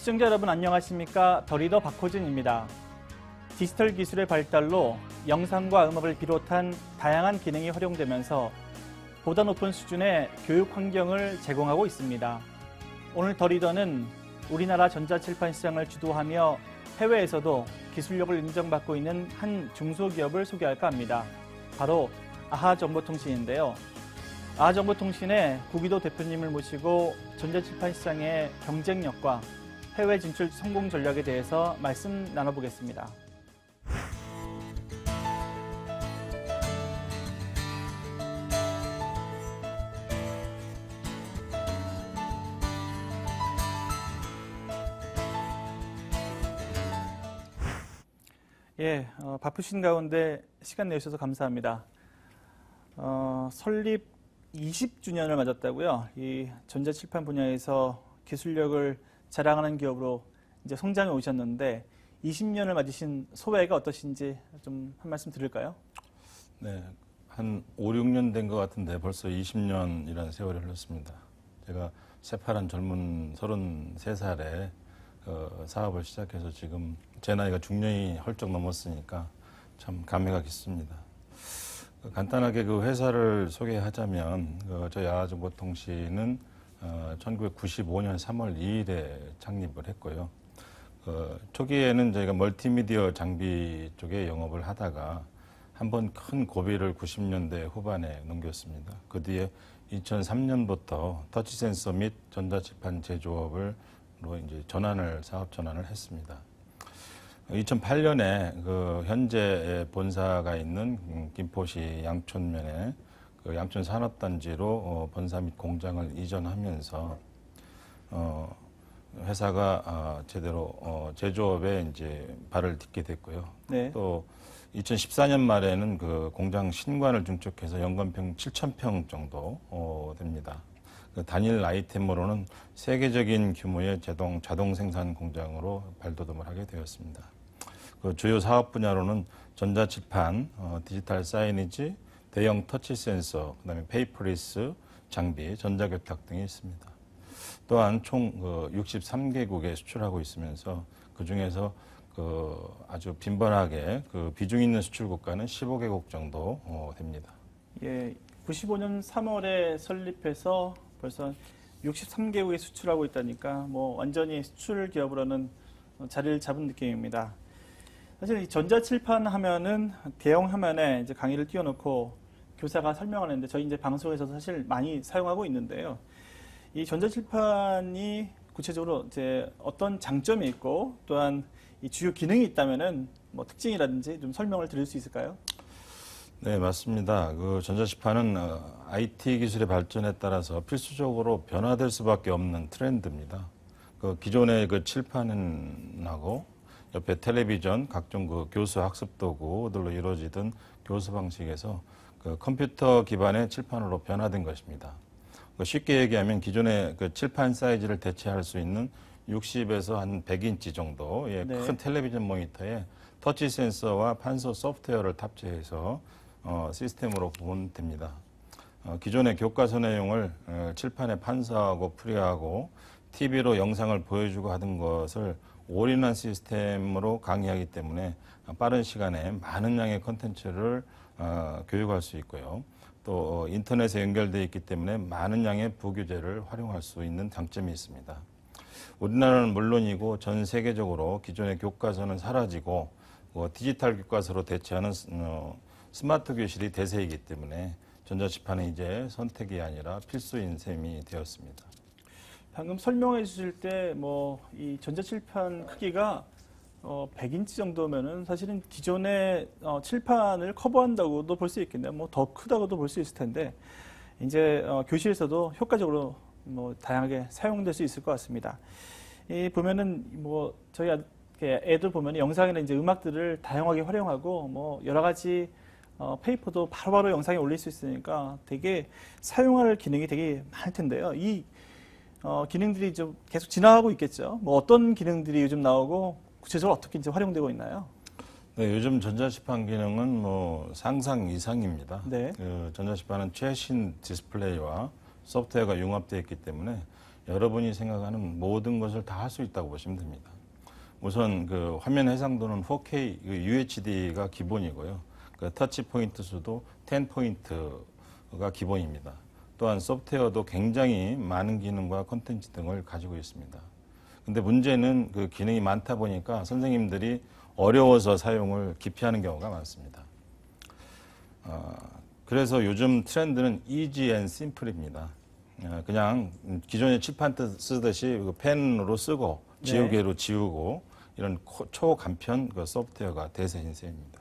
시청자 여러분 안녕하십니까? 더 리더 박호준입니다. 디지털 기술의 발달로 영상과 음악을 비롯한 다양한 기능이 활용되면서 보다 높은 수준의 교육 환경을 제공하고 있습니다. 오늘 더 리더는 우리나라 전자칠판 시장을 주도하며 해외에서도 기술력을 인정받고 있는 한 중소기업을 소개할까 합니다. 바로 아하정보통신인데요. 아하정보통신의 구기도 대표님을 모시고 전자칠판 시장의 경쟁력과 해외 진출 성공 전략에 대해서 말씀 나눠보겠습니다. 바쁘신 가운데 시간 내주셔서 감사합니다. 설립 20주년을 맞았다고요. 이 전자칠판 분야에서 기술력을 자랑하는 기업으로 이제 성장해 오셨는데 20년을 맞으신 소회가 어떠신지 좀 한 말씀 드릴까요? 네, 한 5, 6년 된 것 같은데 벌써 20년이라는 세월이 흘렀습니다. 제가 새파란 젊은 33살에 사업을 시작해서 지금 제 나이가 중년이 헐쩍 넘었으니까 참 감회가 깊습니다. 간단하게 그 회사를 소개하자면 저희 아하정보통신은 1995년 3월 2일에 창립을 했고요. 초기에는 저희가 멀티미디어 장비 쪽에 영업을 하다가 한번 큰 고비를 90년대 후반에 넘겼습니다. 그 뒤에 2003년부터 터치 센서 및 전자칠판 제조업으로 이제 사업 전환을 했습니다. 2008년에 그 현재 본사가 있는 김포시 양촌면에 그 양촌 산업단지로 본사 및 공장을 이전하면서 회사가 제대로 제조업에 이제 발을 딛게 됐고요. 네. 또 2014년 말에는 그 공장 신관을 증축해서 연간평 7,000평 정도 됩니다. 그 단일 아이템으로는 세계적인 규모의 자동 생산 공장으로 발돋움을 하게 되었습니다. 그 주요 사업 분야로는 전자칠판, 디지털 사이니지, 대형 터치 센서, 그다음에 페이퍼리스 장비, 전자교탁 등이 있습니다. 또한 총 63개국에 수출하고 있으면서 그 중에서 아주 빈번하게 비중 있는 수출 국가는 15개국 정도 됩니다. 예, 95년 3월에 설립해서 벌써 63개국에 수출하고 있다니까 뭐 완전히 수출 기업으로는 자리를 잡은 느낌입니다. 사실 이 전자칠판 하면은 대형 화면에 이제 강의를 띄워놓고 교사가 설명하는데 저희 이제 방송에서도 사실 많이 사용하고 있는데요. 이 전자칠판이 구체적으로 이제 어떤 장점이 있고 또한 이 주요 기능이 있다면은 뭐 특징이라든지 좀 설명을 드릴 수 있을까요? 네, 맞습니다. 그 전자칠판은 IT 기술의 발전에 따라서 필수적으로 변화될 수밖에 없는 트렌드입니다. 그 기존의 그 칠판하고 옆에 텔레비전, 각종 그 교수 학습 도구들로 이루어지던 교수 방식에서 그 컴퓨터 기반의 칠판으로 변화된 것입니다. 쉽게 얘기하면 기존의 그 칠판 사이즈를 대체할 수 있는 60에서 한 100인치 정도의 네. 큰 텔레비전 모니터에 터치 센서와 판서 소프트웨어를 탑재해서 시스템으로 보면 됩니다. 기존의 교과서 내용을 칠판에 판서하고 풀이하고 TV로 영상을 보여주고 하던 것을 올인원 시스템으로 강의하기 때문에 빠른 시간에 많은 양의 컨텐츠를 교육할 수 있고요. 또 인터넷에 연결되어 있기 때문에 많은 양의 부교재를 활용할 수 있는 장점이 있습니다. 우리나라는 물론이고 전 세계적으로 기존의 교과서는 사라지고 디지털 교과서로 대체하는 스마트 교실이 대세이기 때문에 전자칠판은 이제 선택이 아니라 필수인 셈이 되었습니다. 방금 설명해 주실 때 뭐 이 전자칠판 크기가 100인치 정도면은 사실은 기존의 칠판을 커버한다고도 볼 수 있겠네요. 뭐 더 크다고도 볼 수 있을 텐데 이제 교실에서도 효과적으로 뭐 다양하게 사용될 수 있을 것 같습니다. 이 보면은 뭐 저희 애들 보면 영상이나 이제 음악들을 다양하게 활용하고 뭐 여러 가지 페이퍼도 바로바로 영상에 올릴 수 있으니까 되게 사용할 기능이 되게 많을 텐데요. 이 기능들이 좀 계속 진화하고 있겠죠. 뭐 어떤 기능들이 요즘 나오고 구체적으로 어떻게 이제 활용되고 있나요? 네, 요즘 전자칠판 기능은 뭐 상상 이상입니다. 네. 전자칠판은 최신 디스플레이와 소프트웨어가 융합되어 있기 때문에 여러분이 생각하는 모든 것을 다 할 수 있다고 보시면 됩니다. 우선 그 화면 해상도는 4K UHD가 기본이고요. 그 터치 포인트 수도 10포인트가 기본입니다. 또한 소프트웨어도 굉장히 많은 기능과 콘텐츠 등을 가지고 있습니다. 근데 문제는 그 기능이 많다 보니까 선생님들이 어려워서 사용을 기피하는 경우가 많습니다. 그래서 요즘 트렌드는 easy and simple입니다. 그냥 기존의 칠판 쓰듯이 그 펜으로 쓰고 지우개로 지우고 이런 초간편 그 소프트웨어가 대세인 셈입니다.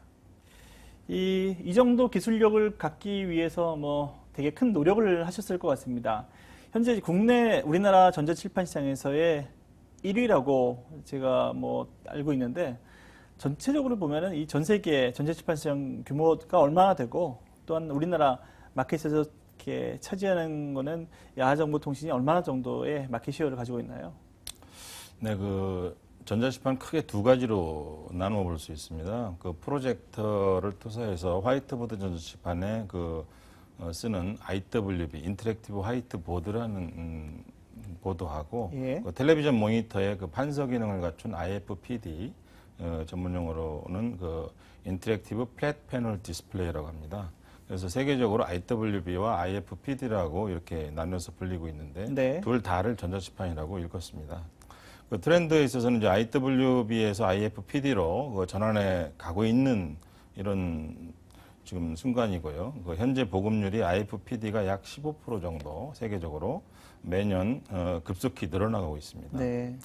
이 정도 기술력을 갖기 위해서 뭐 되게 큰 노력을 하셨을 것 같습니다. 현재 국내 우리나라 전자칠판 시장에서의 1위라고 제가 뭐 알고 있는데 전체적으로 보면은 이 전 세계 전자칠판 시장 규모가 얼마나 되고 또한 우리나라 마켓에서 이렇게 차지하는 거는 야하정보통신이 얼마나 정도의 마켓 시어를 가지고 있나요? 네, 그 전자칠판 크게 두 가지로 나누어 볼 수 있습니다. 그 프로젝터를 투사해서 화이트보드 전자칠판에 쓰는 IWB, 인터랙티브 화이트보드라는 보드하고 예. 그 텔레비전 모니터에 그 판서 기능을 갖춘 IFPD, 전문용어로는 그 인터랙티브 플랫 패널 디스플레이라고 합니다. 그래서 세계적으로 IWB와 IFPD라고 이렇게 나눠서 불리고 있는데 네. 둘 다를 전자칠판이라고 읽었습니다. 그 트렌드에 있어서는 이제 IWB에서 IFPD로 그 전환해 가고 있는 이런 지금 순간이고요. 그 현재 보급률이 IFPD가 약 15% 정도 세계적으로 매년 급속히 늘어나가고 있습니다. 네.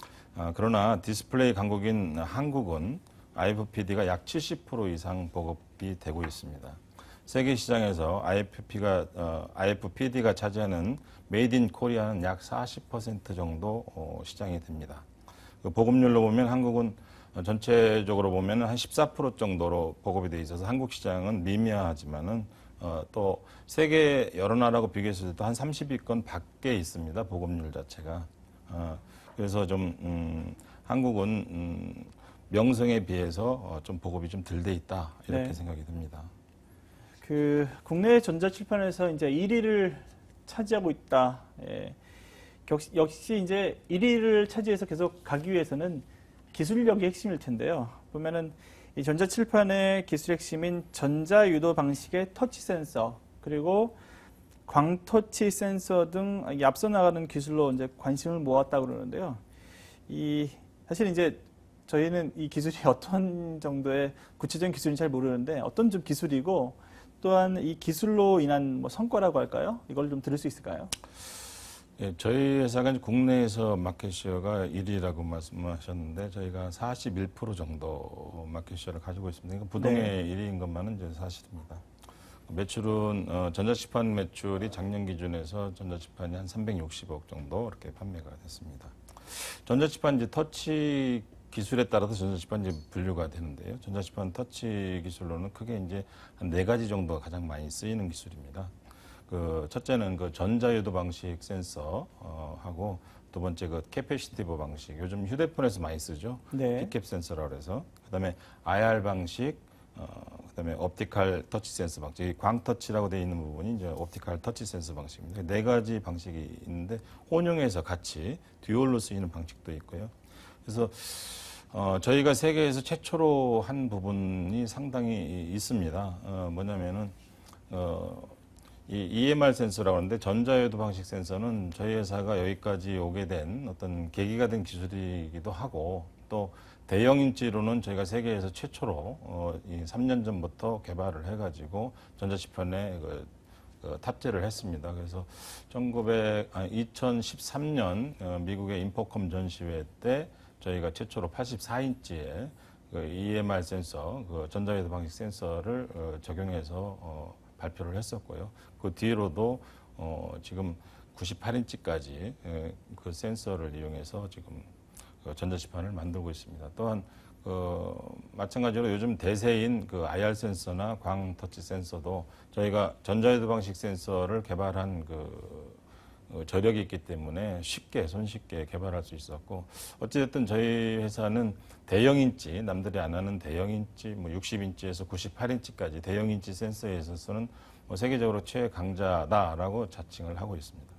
그러나 디스플레이 강국인 한국은 IFPD가 약 70% 이상 보급이 되고 있습니다. 세계 시장에서 IFPD가 차지하는 메이드 인 코리아는 약 40% 정도 시장이 됩니다. 그 보급률로 보면 한국은 전체적으로 보면 한 14% 정도로 보급이 돼 있어서 한국 시장은 미미하지만은 또 세계 여러 나라하고 비교했을 때도 한 30위권 밖에 있습니다. 보급률 자체가. 그래서 좀 한국은 명성에 비해서 좀 보급이 좀 덜 돼 있다 이렇게 네. 생각이 듭니다. 그 국내 전자칠판에서 이제 1위를 차지하고 있다. 예. 역시 이제 1위를 차지해서 계속 가기 위해서는 기술력이 핵심일 텐데요. 보면은 이 전자칠판의 기술 핵심인 전자유도 방식의 터치 센서 그리고 광터치 센서 등 앞서 나가는 기술로 이제 관심을 모았다고 그러는데요. 사실 이제 저희는 이 기술이 어떤 정도의 구체적인 기술인지 잘 모르는데 어떤 좀 기술이고 또한 이 기술로 인한 뭐 성과라고 할까요? 이걸 좀 들을 수 있을까요? 예, 저희 회사가 이제 국내에서 마켓시어가 1위라고 말씀하셨는데 저희가 41% 정도 마켓시어를 가지고 있습니다. 그러니까 부동의 네. 1위인 것만은 이제 사실입니다. 매출은 전자칠판 매출이 작년 기준에서 전자칠판이 한 360억 정도 이렇게 판매가 됐습니다. 전자칠판 이제 터치 기술에 따라서 전자칠판 이제 분류가 되는데요. 전자칠판 터치 기술로는 크게 이제 한 4가지 정도가 가장 많이 쓰이는 기술입니다. 그 첫째는 그 전자유도 방식 센서 하고 두 번째 그 캐패시티브 방식 요즘 휴대폰에서 많이 쓰죠. 네. 피캡 센서라고 해서 그다음에 IR 방식 그다음에 옵티컬 터치 센서 방식 광터치라고 되어 있는 부분이 이제 옵티컬 터치 센서 방식입니다. 4가지 방식이 있는데 혼용해서 같이 듀얼로 쓰이는 방식도 있고요. 그래서 저희가 세계에서 최초로 한 부분이 상당히 있습니다. 뭐냐면은 이 EMR 센서라고 하는데 전자유도 방식 센서는 저희 회사가 여기까지 오게 된 어떤 계기가 된 기술이기도 하고 또 대형 인치로는 저희가 세계에서 최초로 3년 전부터 개발을 해가지고 전자칠판에 탑재를 했습니다. 그래서 2013년 미국의 인포컴 전시회 때 저희가 최초로 84인치의 EMR 센서, 전자유도 방식 센서를 적용해서 발표를 했었고요. 그 뒤로도 지금 98인치까지 그 센서를 이용해서 지금 전자칠판을 만들고 있습니다. 또한 마찬가지로 요즘 대세인 그 IR 센서나 광터치 센서도 저희가 전자유도 방식 센서를 개발한 저력이 있기 때문에 손쉽게 개발할 수 있었고 어찌됐든 저희 회사는 대형인치 남들이 안 하는 대형인치 60인치에서 98인치까지 대형인치 센서에 있어서는 세계적으로 최강자다라고 자칭을 하고 있습니다.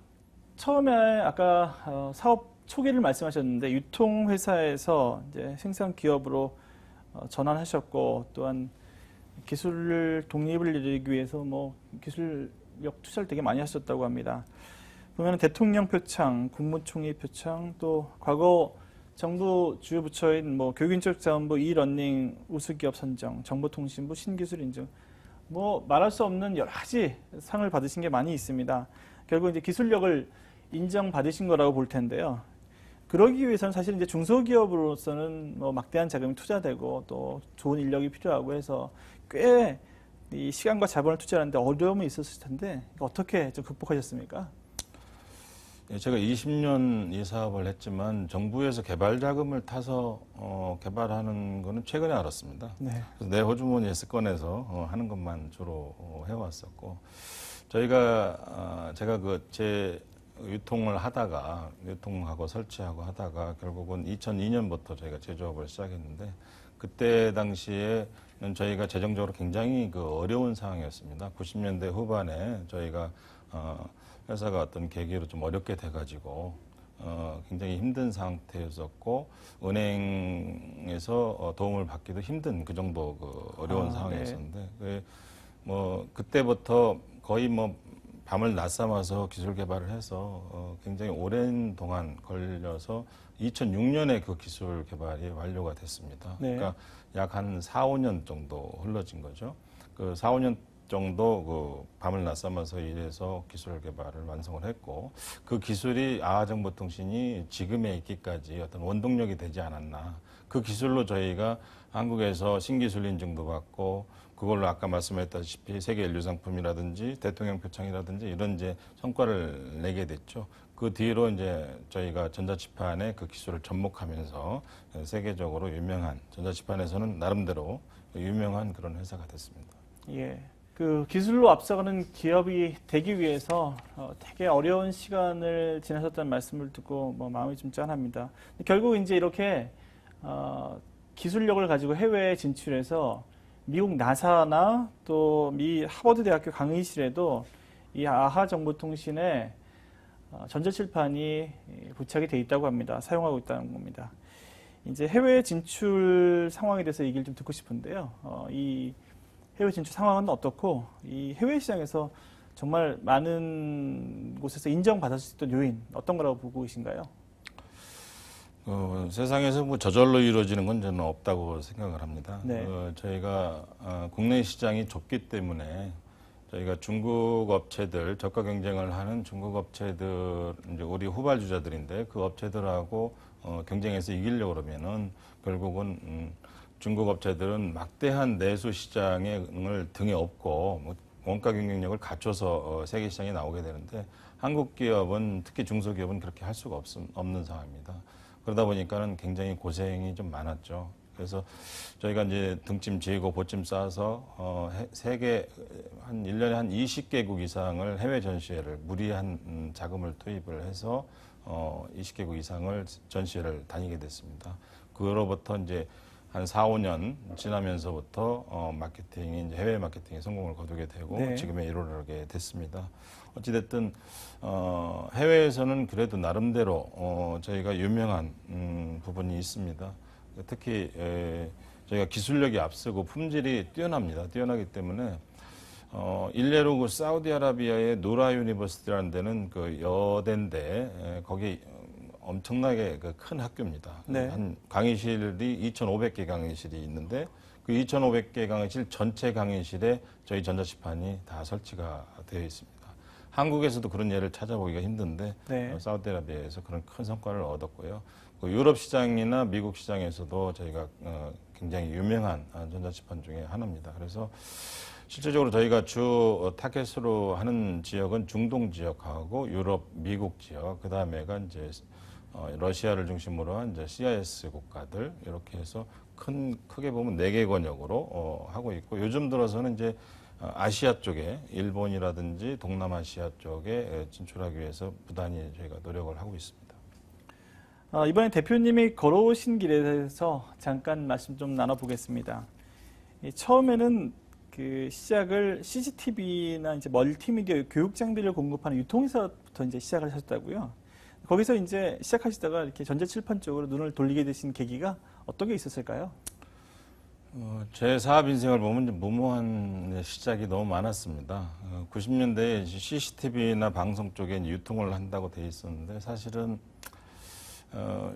처음에 아까 사업 초기를 말씀하셨는데 유통회사에서 이제 생산 기업으로 전환하셨고 또한 기술 독립을 이루기 위해서 뭐 기술력 투자를 되게 많이 하셨다고 합니다. 보면 대통령 표창, 국무총리 표창, 또 과거 정부 주요 부처인 뭐 교육인적자원부 이러닝 우수기업 선정, 정보통신부 신기술 인증, 뭐 말할 수 없는 여러 가지 상을 받으신 게 많이 있습니다. 결국 이제 기술력을 인정받으신 거라고 볼 텐데요. 그러기 위해서는 사실 이제 중소기업으로서는 뭐 막대한 자금이 투자되고 또 좋은 인력이 필요하고 해서 꽤 이 시간과 자본을 투자하는데 어려움이 있었을 텐데 어떻게 좀 극복하셨습니까? 예, 제가 20년 이 사업을 했지만 정부에서 개발 자금을 타서 개발하는 거는 최근에 알았습니다. 네. 그래서 내 호주머니에서 꺼내서 하는 것만 주로 해왔었고 제가 제 유통을 하다가 유통하고 설치하고 하다가 결국은 2002년부터 저희가 제조업을 시작했는데 그때 당시에는 저희가 재정적으로 굉장히 어려운 상황이었습니다. 90년대 후반에 저희가 회사가 어떤 계기로 좀 어렵게 돼가지고 굉장히 힘든 상태였었고 은행에서 도움을 받기도 힘든 그 정도 어려운 상황이었었는데 뭐 그때부터 거의 뭐 밤을 낮삼아서 기술 개발을 해서 굉장히 오랜 동안 걸려서 2006년에 그 기술 개발이 완료가 됐습니다. 네. 그러니까 약 한 4, 5년 정도 흘러진 거죠. 그 4, 5년 정도 밤을 낮삼아서 일해서 기술 개발을 완성을 했고 그 기술이 아하정보통신이 지금에 있기까지 어떤 원동력이 되지 않았나. 그 기술로 저희가 한국에서 신기술 인증도 받고 그걸로 아까 말씀했다시피 세계 인류 상품이라든지 대통령 표창이라든지 이런 이제 성과를 내게 됐죠. 그 뒤로 이제 저희가 전자치판에 그 기술을 접목하면서 세계적으로 유명한 전자치판에서는 나름대로 유명한 그런 회사가 됐습니다. 예. 그 기술로 앞서가는 기업이 되기 위해서 되게 어려운 시간을 지나셨다는 말씀을 듣고 뭐 마음이 좀 짠합니다. 결국 이제 이렇게 기술력을 가지고 해외에 진출해서 미국 나사나 또 미 하버드 대학교 강의실에도 이 아하 정보통신의 전자칠판이 부착이 돼 있다고 합니다. 사용하고 있다는 겁니다. 이제 해외 진출 상황에 대해서 얘기를 좀 듣고 싶은데요. 이 해외 진출 상황은 어떻고 이 해외 시장에서 정말 많은 곳에서 인정받을 수 있던 요인 어떤 거라고 보고 계신가요? 세상에서 뭐 저절로 이루어지는 건 저는 없다고 생각을 합니다. 네. 저희가 국내 시장이 좁기 때문에 저희가 중국 업체들, 저가 경쟁을 하는 중국 업체들, 이제 우리 후발주자들인데 그 업체들하고 경쟁해서 이기려고 그러면은 결국은 중국 업체들은 막대한 내수 시장을 등에 업고 뭐 원가 경쟁력을 갖춰서 세계 시장에 나오게 되는데 한국 기업은 특히 중소기업은 그렇게 할 수가 없는 상황입니다. 그러다 보니까는 굉장히 고생이 좀 많았죠. 그래서 저희가 이제 등짐 지고 보짐 싸서 세계 한 1년에 한 20개국 이상을 해외 전시회를 무리한 자금을 투입을 해서 20개국 이상을 전시회를 다니게 됐습니다. 그로부터 이제 한 4, 5년 지나면서부터 마케팅이 이제 해외 마케팅에 성공을 거두게 되고 네. 지금에 이르게 됐습니다. 어찌됐든 해외에서는 그래도 나름대로 저희가 유명한 부분이 있습니다. 특히 저희가 기술력이 앞서고 품질이 뛰어납니다. 뛰어나기 때문에 일례로 그 사우디아라비아의 노라 유니버시티라는 데는 그 여대인데 거기 엄청나게 그 큰 학교입니다. 네. 한 강의실이 2,500개 강의실이 있는데 그 2,500개 강의실 전체 강의실에 저희 전자치판이 다 설치가 되어 있습니다. 한국에서도 그런 예를 찾아보기가 힘든데 네. 사우디아라비아에서 그런 큰 성과를 얻었고요. 그 유럽 시장이나 미국 시장에서도 저희가 굉장히 유명한 전자치판 중에 하나입니다. 그래서 실질적으로 저희가 주 타겟으로 하는 지역은 중동 지역하고 유럽, 미국 지역, 그 다음에가 이제 러시아를 중심으로 한 이제 CIS 국가들 이렇게 해서 크게 보면 4개 권역으로 하고 있고 요즘 들어서는 이제 아시아 쪽에 일본이라든지 동남아시아 쪽에 진출하기 위해서 부단히 저희가 노력을 하고 있습니다. 이번에 대표님이 걸어오신 길에 대해서 잠깐 말씀 좀 나눠보겠습니다. 처음에는 그 시작을 CCTV나 이제 멀티미디어 교육 장비를 공급하는 유통회사부터 이제 시작을 하셨다고요. 거기서 이제 시작하시다가 이렇게 전자칠판 쪽으로 눈을 돌리게 되신 계기가 어떤 게 있었을까요? 제 사업 인생을 보면 이제 무모한 시작이 너무 많았습니다. 90년대에 CCTV나 방송 쪽에 이제 유통을 한다고 돼 있었는데 사실은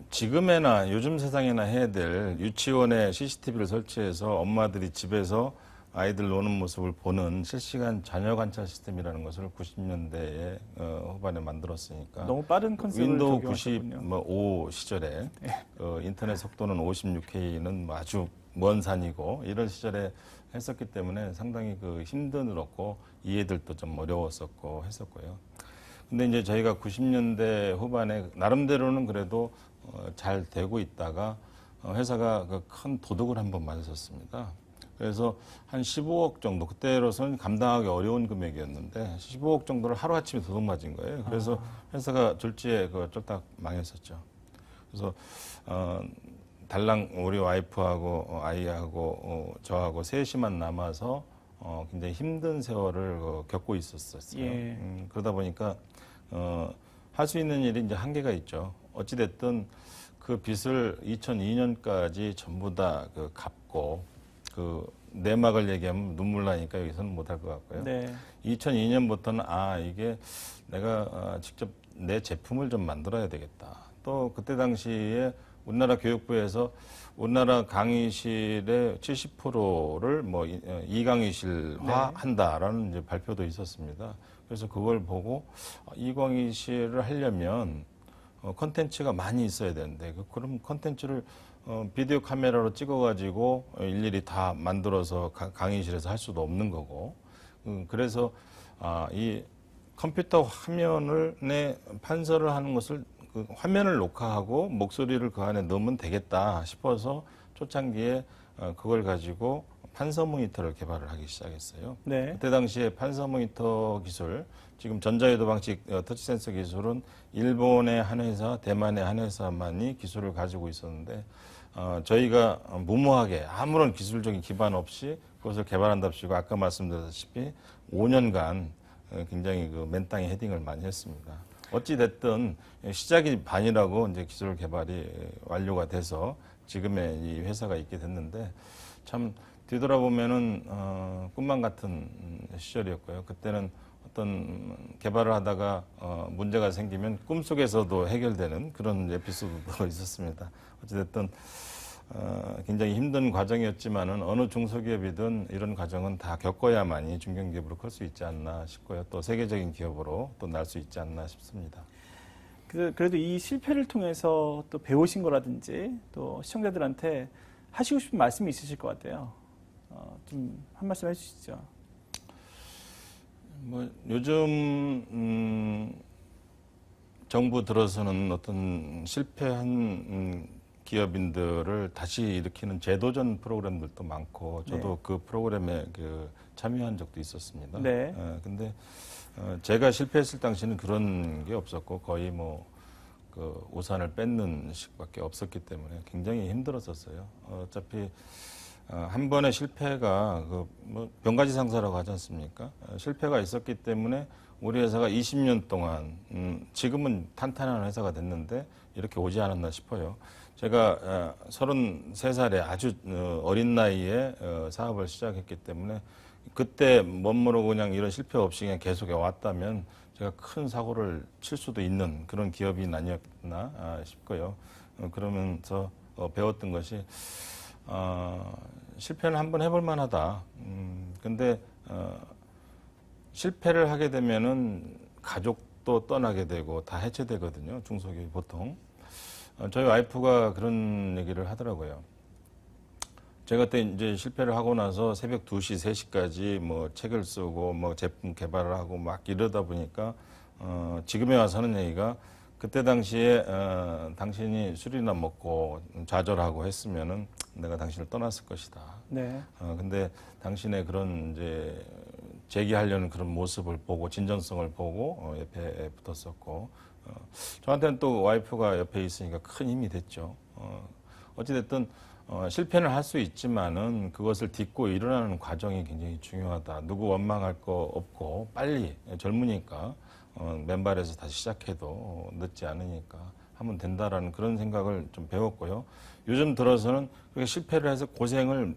지금에나 요즘 세상에나 해야 될 유치원에 CCTV를 설치해서 엄마들이 집에서 아이들 노는 모습을 보는 실시간 자녀 관찰 시스템이라는 것을 90년대에 후반에 만들었으니까 너무 빠른 컨셉을 윈도우 적용하셨군요. 95 시절에 인터넷 속도는 56K는 아주 먼 산이고 이런 시절에 했었기 때문에 상당히 그 힘들었고 이해들도 좀 어려웠었고 했었고요. 근데 이제 저희가 90년대 후반에 나름대로는 그래도 잘 되고 있다가 회사가 그 큰 도둑을 한번 맞았었습니다. 그래서 한 15억 정도, 그때로서는 감당하기 어려운 금액이었는데 15억 정도를 하루아침에 도둑 맞은 거예요. 그래서 회사가 졸지에 그 쫄딱 망했었죠. 그래서 달랑 우리 와이프하고 아이하고 저하고 셋이만 남아서 굉장히 힘든 세월을 겪고 있었어요. 예. 그러다 보니까 할 수 있는 일이 이제 한계가 있죠. 어찌됐든 그 빚을 2002년까지 전부 다 그 갚고 그 내막을 얘기하면 눈물 나니까 여기서는 못할 것 같고요. 네. 2002년부터는 이게 내가 직접 내 제품을 좀 만들어야 되겠다. 또 그때 당시에 우리나라 교육부에서 우리나라 강의실의 70%를 뭐 이강의실화 한다라는 이제 발표도 있었습니다. 그래서 그걸 보고 이강의실을 하려면 컨텐츠가 많이 있어야 되는데 그럼 컨텐츠를 비디오 카메라로 찍어가지고 일일이 다 만들어서 강의실에서 할 수도 없는 거고 그래서 이 컴퓨터 화면을 내 판서를 하는 것을 그 화면을 녹화하고 목소리를 그 안에 넣으면 되겠다 싶어서 초창기에 그걸 가지고 판서 모니터를 개발을 하기 시작했어요. 네. 그때 당시에 판서 모니터 기술, 지금 전자유도 방식 터치 센서 기술은 일본의 한 회사, 대만의 한 회사만이 기술을 가지고 있었는데 저희가 무모하게 아무런 기술적인 기반 없이 그것을 개발한답시고 아까 말씀드렸다시피 5년간 굉장히 그 맨땅에 헤딩을 많이 했습니다. 어찌 됐든 시작이 반이라고 이제 기술 개발이 완료가 돼서 지금의 이 회사가 있게 됐는데 참 뒤돌아보면은 꿈만 같은 시절이었고요. 그때는 어떤 개발을 하다가 문제가 생기면 꿈속에서도 해결되는 그런 에피소드도 있었습니다. 어찌됐든 굉장히 힘든 과정이었지만은 어느 중소기업이든 이런 과정은 다 겪어야만이 중견기업으로 클 수 있지 않나 싶고요. 또 세계적인 기업으로 또 날 수 있지 않나 싶습니다. 그래도 이 실패를 통해서 또 배우신 거라든지 또 시청자들한테 하시고 싶은 말씀이 있으실 것 같아요. 좀 한 말씀 해주시죠. 뭐 요즘 정부 들어서는 어떤 실패한 기업인들을 다시 일으키는 재도전 프로그램들도 많고 저도 그 프로그램에 그 참여한 적도 있었습니다. 네. 근데 제가 실패했을 당시는 그런 게 없었고 거의 뭐 그 우산을 뺏는 식밖에 없었기 때문에 굉장히 힘들었었어요. 어차피 한 번의 실패가 뭐 병가지 상사라고 하지 않습니까? 실패가 있었기 때문에 우리 회사가 20년 동안 지금은 탄탄한 회사가 됐는데 이렇게 오지 않았나 싶어요. 제가 33살에 아주 어린 나이에 사업을 시작했기 때문에 그때 멋모르고 그냥 이런 실패 없이 그냥 계속 왔다면 제가 큰 사고를 칠 수도 있는 그런 기업이 아니었나 싶고요. 그러면서 배웠던 것이 실패는 한번 해볼 만하다. 근데 실패를 하게 되면은 가족도 떠나게 되고 다 해체되거든요. 중소기업이 보통. 저희 와이프가 그런 얘기를 하더라고요. 제가 그때 이제 실패를 하고 나서 새벽 2시, 3시까지 뭐 책을 쓰고 뭐 제품 개발을 하고 막 이러다 보니까 지금에 와서 하는 얘기가 그때 당시에 당신이 술이나 먹고 좌절하고 했으면은 내가 당신을 떠났을 것이다. 네. 근데 당신의 그런 이제 재기하려는 그런 모습을 보고 진정성을 보고 옆에 붙었었고 저한테는 또 와이프가 옆에 있으니까 큰 힘이 됐죠. 어찌됐든 실패는 할 수 있지만은 그것을 딛고 일어나는 과정이 굉장히 중요하다. 누구 원망할 거 없고 빨리 젊으니까 맨발에서 다시 시작해도 늦지 않으니까 하면 된다라는 그런 생각을 좀 배웠고요. 요즘 들어서는 그렇게 실패를 해서 고생을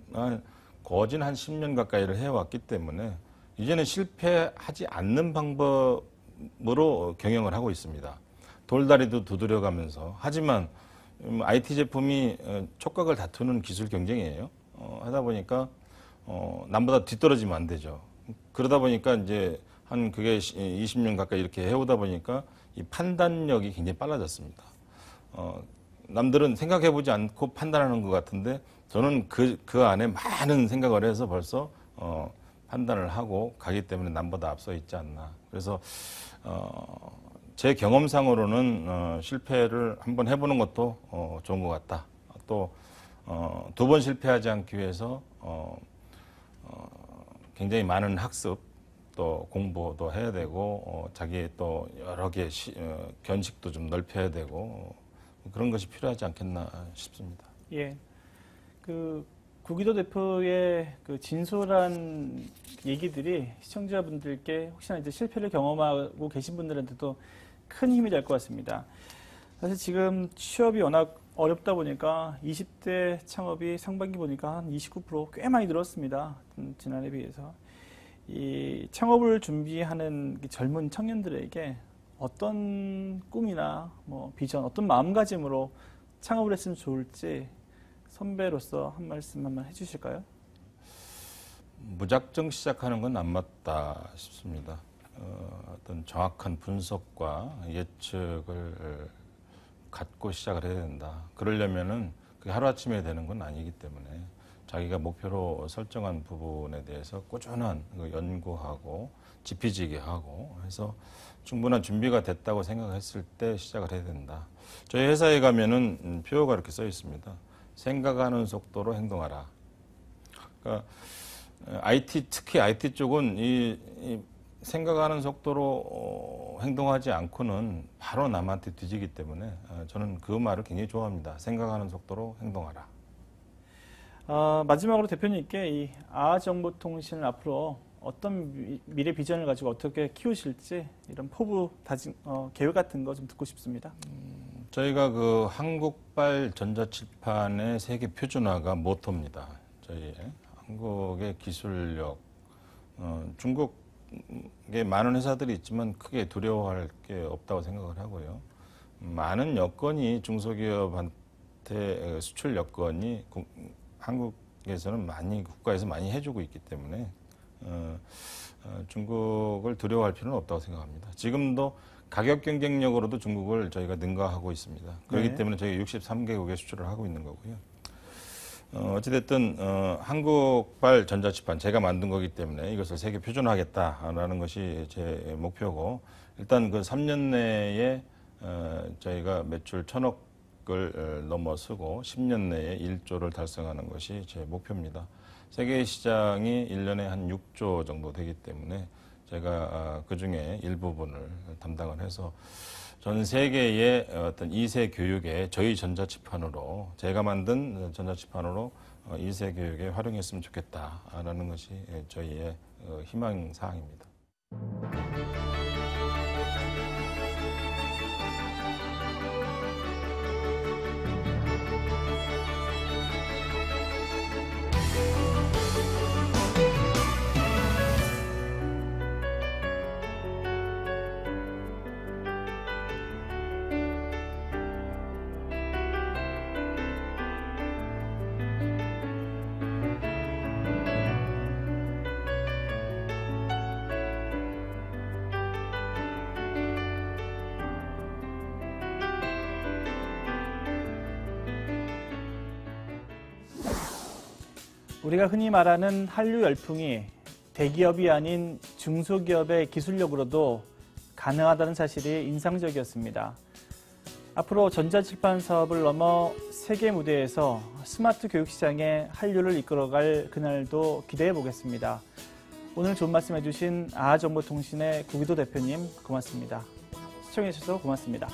거진 한 10년 가까이를 해왔기 때문에 이제는 실패하지 않는 방법으로 경영을 하고 있습니다. 돌다리도 두드려가면서. 하지만 IT 제품이 촉각을 다투는 기술 경쟁이에요. 하다 보니까 남보다 뒤떨어지면 안 되죠. 그러다 보니까 이제 한 그게 20년 가까이 이렇게 해오다 보니까 이 판단력이 굉장히 빨라졌습니다. 남들은 생각해보지 않고 판단하는 것 같은데 저는 그 안에 많은 생각을 해서 벌써 판단을 하고 가기 때문에 남보다 앞서 있지 않나. 그래서 제 경험상으로는 실패를 한번 해보는 것도 좋은 것 같다. 또 두 번 실패하지 않기 위해서 굉장히 많은 학습 또 공부도 해야 되고 자기의 또 여러 개 견식도 좀 넓혀야 되고 그런 것이 필요하지 않겠나 싶습니다. 예, 그 구기도 대표의 그 진솔한 얘기들이 시청자분들께 혹시나 이제 실패를 경험하고 계신 분들한테도 큰 힘이 될 것 같습니다. 사실 지금 취업이 워낙 어렵다 보니까 20대 창업이 상반기 보니까 한 29% 꽤 많이 늘었습니다. 지난해 비해서. 이 창업을 준비하는 젊은 청년들에게 어떤 꿈이나 뭐 비전, 어떤 마음가짐으로 창업을 했으면 좋을지 선배로서 한 말씀 한번 해주실까요? 무작정 시작하는 건 안 맞다 싶습니다. 어떤 정확한 분석과 예측을 갖고 시작을 해야 된다. 그러려면은 그게 하루아침에 되는 건 아니기 때문에 자기가 목표로 설정한 부분에 대해서 꾸준한 연구하고 지피지기하고 해서 충분한 준비가 됐다고 생각했을 때 시작을 해야 된다. 저희 회사에 가면은 표어가 이렇게 써 있습니다. 생각하는 속도로 행동하라. 그러니까 특히 IT 쪽은 이 생각하는 속도로 행동하지 않고는 바로 남한테 뒤지기 때문에 저는 그 말을 굉장히 좋아합니다. 생각하는 속도로 행동하라. 마지막으로 대표님께 이 아정보통신을 앞으로 어떤 미래 비전을 가지고 어떻게 키우실지 이런 포부 다짐 계획 같은 거 좀 듣고 싶습니다. 저희가 그 한국발 전자칠판의 세계 표준화가 모토입니다. 저희 한국의 기술력, 중국에 많은 회사들이 있지만 크게 두려워할 게 없다고 생각을 하고요. 많은 여건이 중소기업한테 수출 여건이 한국에서는 국가에서 많이 해주고 있기 때문에 중국을 두려워할 필요는 없다고 생각합니다. 지금도 가격 경쟁력으로도 중국을 저희가 능가하고 있습니다. 그렇기 네. 때문에 저희 63개국에 수출을 하고 있는 거고요. 어찌됐든 한국발 전자칠판 제가 만든 거기 때문에 이것을 세계 표준화하겠다라는 것이 제 목표고 일단 그 3년 내에 저희가 매출 1,000억을 넘어서고 10년 내에 1조를 달성하는 것이 제 목표입니다. 세계 시장이 1년에 한 6조 정도 되기 때문에 제가 그 중에 일부분을 담당을 해서 전 세계의 어떤 2세 교육에 저희 전자칠판으로 제가 만든 전자칠판으로 2세 교육에 활용했으면 좋겠다라는 것이 저희의 희망 사항입니다. 우리가 흔히 말하는 한류 열풍이 대기업이 아닌 중소기업의 기술력으로도 가능하다는 사실이 인상적이었습니다. 앞으로 전자칠판 사업을 넘어 세계 무대에서 스마트 교육 시장의 한류를 이끌어갈 그날도 기대해 보겠습니다. 오늘 좋은 말씀 해주신 아정보통신의 구기도 대표님 고맙습니다. 시청해 주셔서 고맙습니다.